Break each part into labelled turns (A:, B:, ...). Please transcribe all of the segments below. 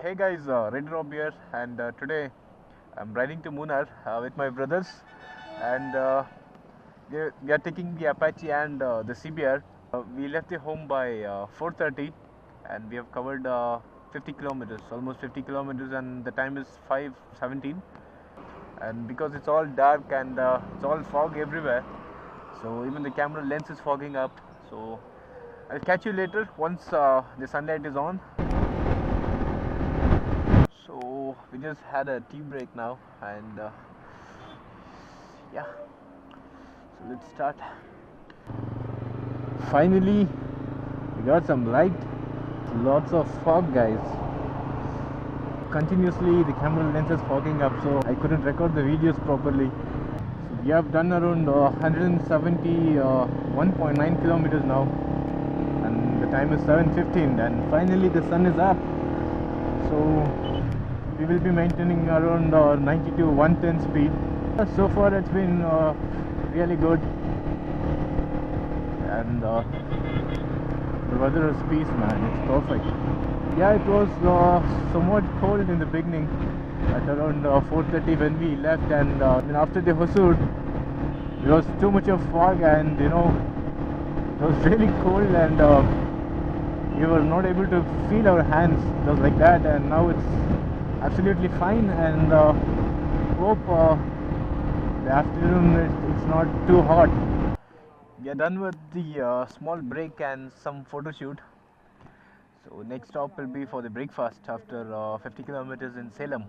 A: Hey guys, Red Rob here, and today I'm riding to Munnar with my brothers, and we are taking the Apache and the CBR. We left the home by 4:30, and we have covered 50 kilometers, almost 50 kilometers, and the time is 5:17. And because it's all dark and it's all fog everywhere, so even the camera lens is fogging up. So I'll catch you later once the sunlight is on. So we just had a tea break now, and yeah, so let's start. Finally we got some light. Lots of fog, guys. Continuously the camera lens is fogging up, so I couldn't record the videos properly. So we have done around 171.9 kilometers now, and the time is 7:15, and finally the sun is up. So we will be maintaining around 90 to 110 speed. So far it's been really good, and the weather is peace, man. It's perfect. Yeah, it was somewhat cold in the beginning at around 4:30 when we left, and then after the Hosur there was too much of fog, and it was really cold, and we were not able to feel our hands. It was like that, and now it's absolutely fine, and hope the afternoon it's not too hot. We are done with the small break and some photo shoot. So next stop will be for the breakfast after 50 kilometers in Salem.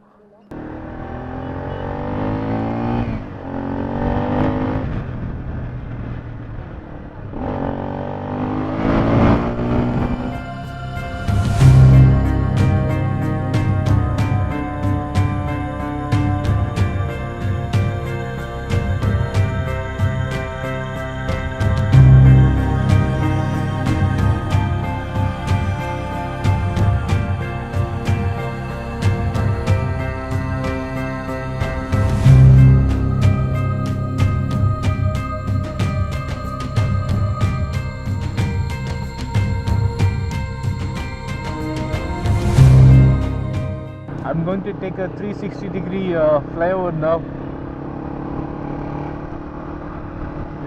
A: I'm going to take a 360-degree flyover now.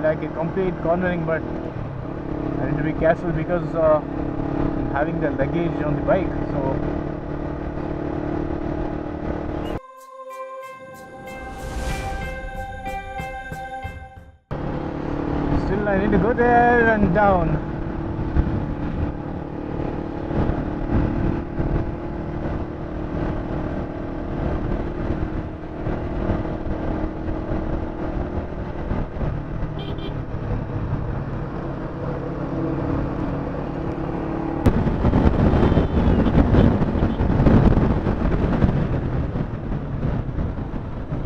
A: Like a complete cornering, but I need to be careful because I'm having the luggage on the bike. So still I need to go there and down.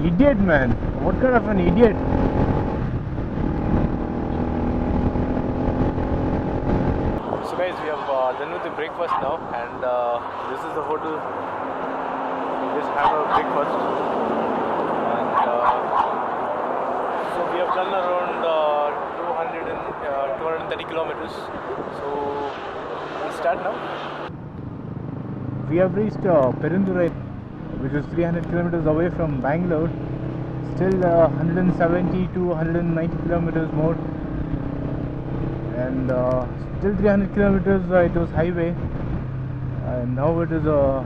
A: Idiot, man. What kind of an idiot? So guys, we have done with the breakfast now, and this is the hotel. We just have a breakfast, and so we have done around 230 kilometers. So we'll start now. We have reached Perundurai, which is 300 kilometers away from Bangalore. Still 170 to 190 kilometers more, and still 300 kilometers it was highway, and now it is a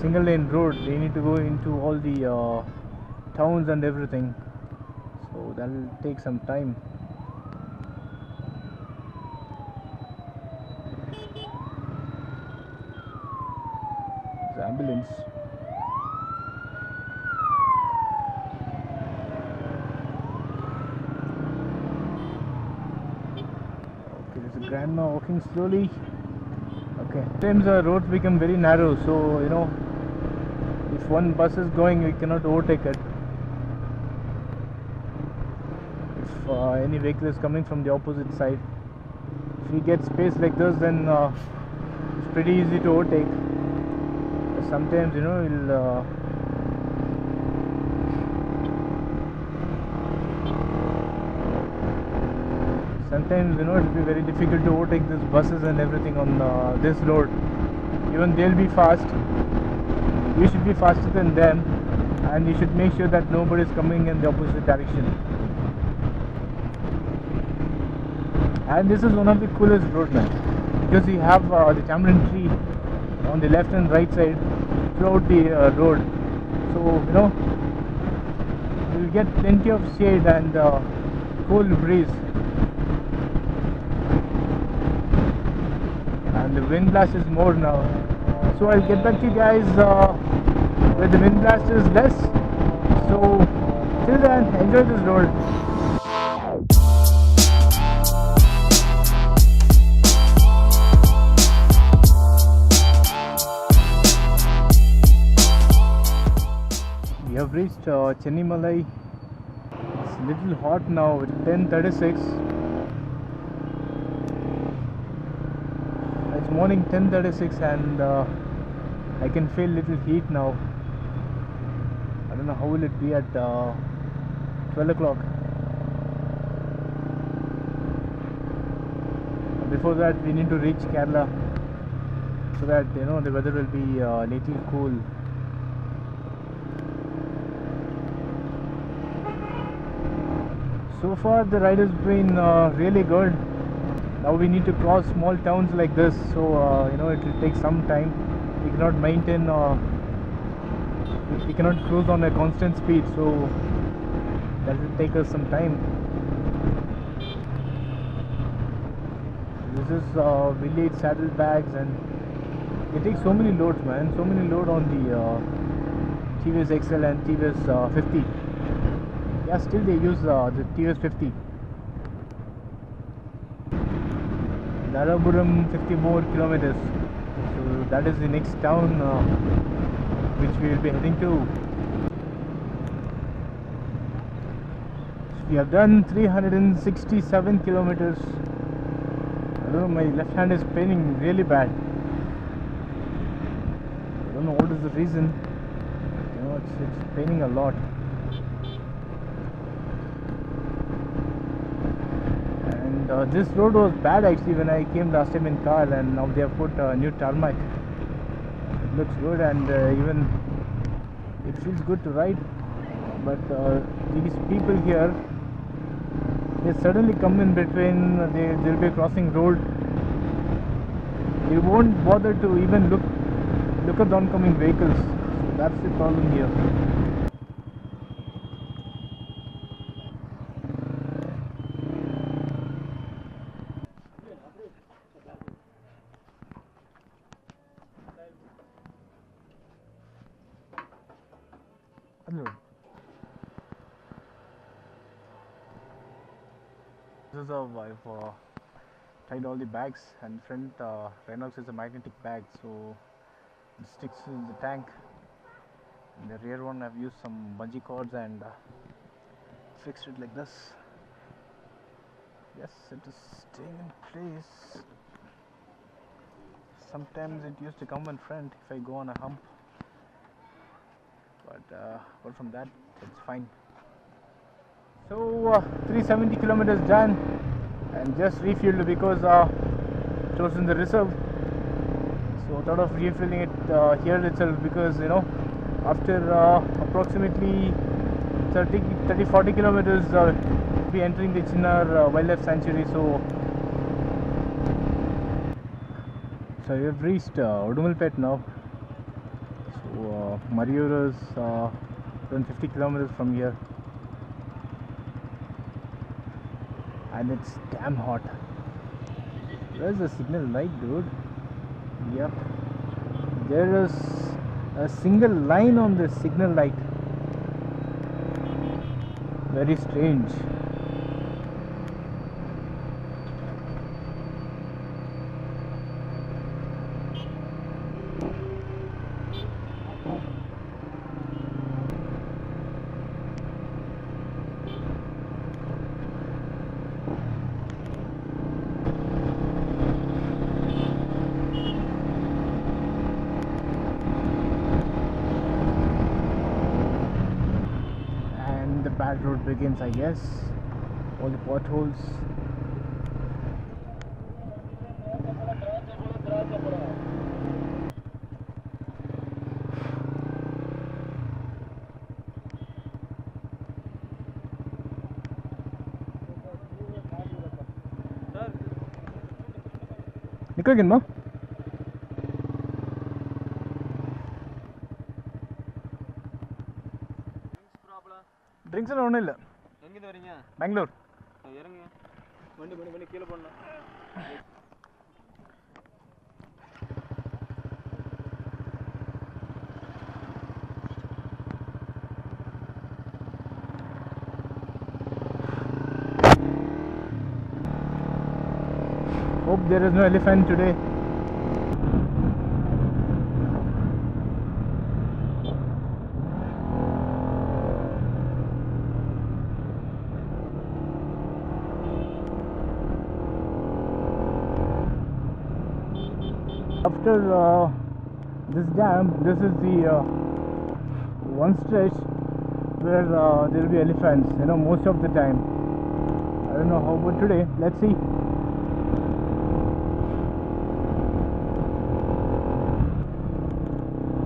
A: single lane road. We need to go into all the towns and everything, so that will take some time. The ambulance. Grandma walking slowly. Okay. Sometimes the roads become very narrow, so if one bus is going, we cannot overtake it. If any vehicle is coming from the opposite side, if we get space like this, then it's pretty easy to overtake. But sometimes we'll sometimes it will be very difficult to overtake these buses and everything on this road. even they'll be fast. You should be faster than them, and you should make sure that nobody is coming in the opposite direction. And this is one of the coolest roads, man, because you have the tamarind tree on the left and right side throughout the road. So you'll get plenty of shade and cool breeze. And the wind blast is more now. So I'll get back to you guys where the wind blast is less. So till then, enjoy this road. We have reached Chennai. It's a little hot now. It's 10:36. It's morning 10:36 and I can feel little heat now. I don't know how will it be at 12 o'clock. Before that we need to reach Kerala so that the weather will be little cool. So far the ride has been really good. Now we need to cross small towns like this, so it will take some time. We cannot maintain, we cannot cruise on a constant speed, so that will take us some time. This is village saddlebags, and they take so many loads, man. So many load on the TVS XL and TVS 50. Yeah, still they use the TVS 50. Naraburam 50 more kilometers. So that is the next town which we will be heading to. So we have done 367 kilometers. I don't know, my left hand is paining really bad. I don't know what is the reason. It's paining a lot. This road was bad actually when I came last time in car, and now they have put new tarmac. It looks good, and even it feels good to ride. But these people here, they suddenly come in between. They'll be crossing road. They won't bother to even look at the oncoming vehicles. So that's the problem here. This is how I've tied all the bags, and front Reynolds is a magnetic bag, so it sticks in the tank. In the rear one I've used some bungee cords and fixed it like this. Yes, it is staying in place. Sometimes it used to come in front if I go on a hump, but apart from that it's fine. So 370 kilometers done, and just refueled because it was in the reserve. So thought of refilling it here itself, because after approximately 30-40 kilometers we'll be entering the Munnar wildlife sanctuary. So we have reached Udumalpet now. So Marayoor is around 50 kilometers from here. And it's damn hot. Where's the signal light, dude? Yep, there is a single line on the signal light. Very strange. Bad road begins, I guess. All the potholes. Ikkaginma? Drinks are only. Bangalore. Hope there is no elephant today. After this dam, this is the one stretch where there will be elephants, most of the time. I don't know how about today, let's see.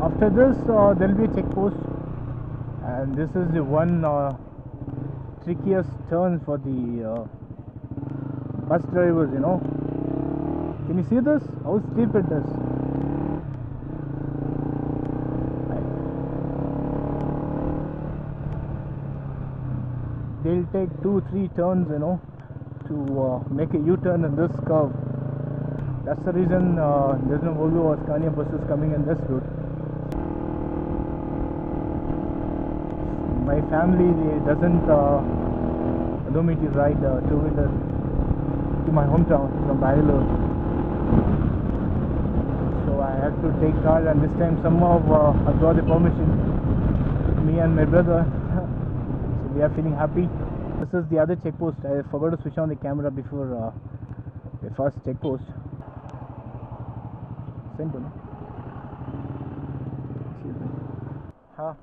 A: After this there will be a checkpost, and this is the one trickiest turn for the bus drivers, Can you see this? How steep it is. They'll take 2-3 turns, to make a U-turn in this curve. That's the reason there's no Volvo or Scania buses coming in this route. My family doesn't allow me to ride two-wheeler to my hometown from Bangalore. So I have to take car, and this time somehow I got the permission, me and my brother. So we are feeling happy. This is the other checkpost. I forgot to switch on the camera before the first checkpost. Simple. Excuse me. Huh?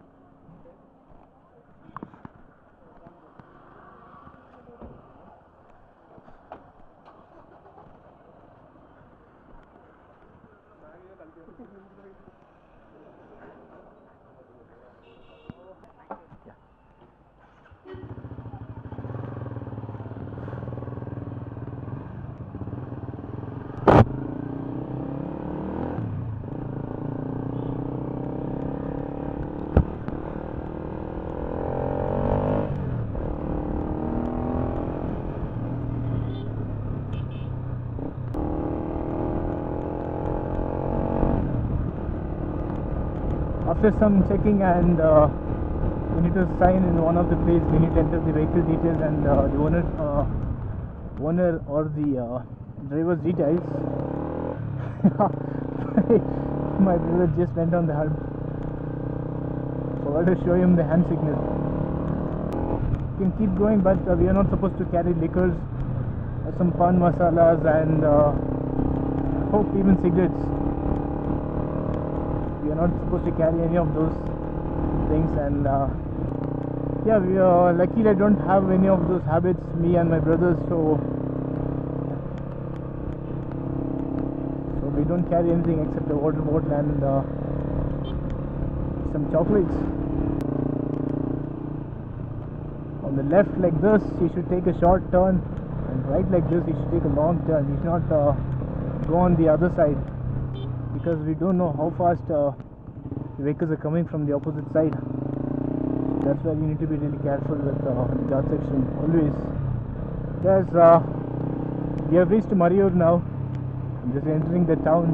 A: After some checking, and we need to sign in one of the places. We need to enter the vehicle details and the owner or the driver's details. My brother just went on the help. Forgot to show him the hand signal. We can keep going, but we are not supposed to carry liquors, some pan masalas, and hope even cigarettes. We are not supposed to carry any of those things, and yeah, we are luckily I don't have any of those habits, me and my brothers, so we don't carry anything except a water bottle and some chocolates. On the left like this, you should take a short turn, and right like this, you should take a long turn. You should not go on the other side, because we don't know how fast the vehicles are coming from the opposite side. That's why you need to be really careful with the guard section always. Yes, we have reached Marayoor now. I'm just entering the town.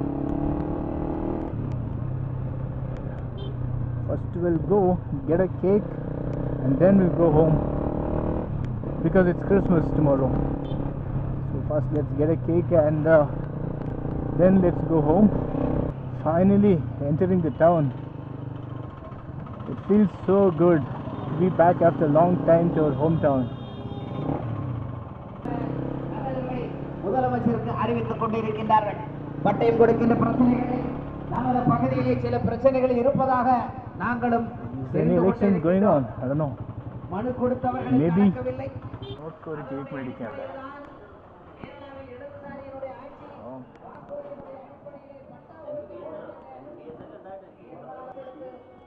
A: First we'll go get a cake, and then we'll go home, because it's Christmas tomorrow. So first let's get a cake, and then let's go home. Finally entering the town. It feels so good to be back after a long time to our hometown.
B: முதலமைச்சருக்கு அறிவித்துக் கொண்டிருக்கின்றார்கள். பட்டயம் கொடுக்கின்ற பிரச்சனைகள் நமது பகுதியிலே சில பிரச்சனைகள் இருப்பதாக நாங்களும்
A: தெரிந்து கொண்டிருக்கிறோம். I don't know.
B: மனு கொடுத்தவர்கள் நடக்கவில்லை.
A: நோட் ஒரு கேக் மேடிக்காம.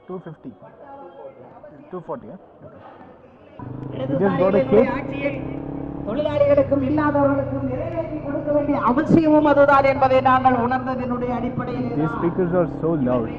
A: $250. $240, yeah? Okay. You just got a cake?
B: தொழிலாளிகளுக்கும் இல்லாதவர்களுக்கும் நிறைவேற்றி கொடுக்க வேண்டிய அவசியமும் அதுதான் என்பதை நாங்கள் உணர்ந்ததனுடைய அடிப்படையில்
A: These speakers are so loud.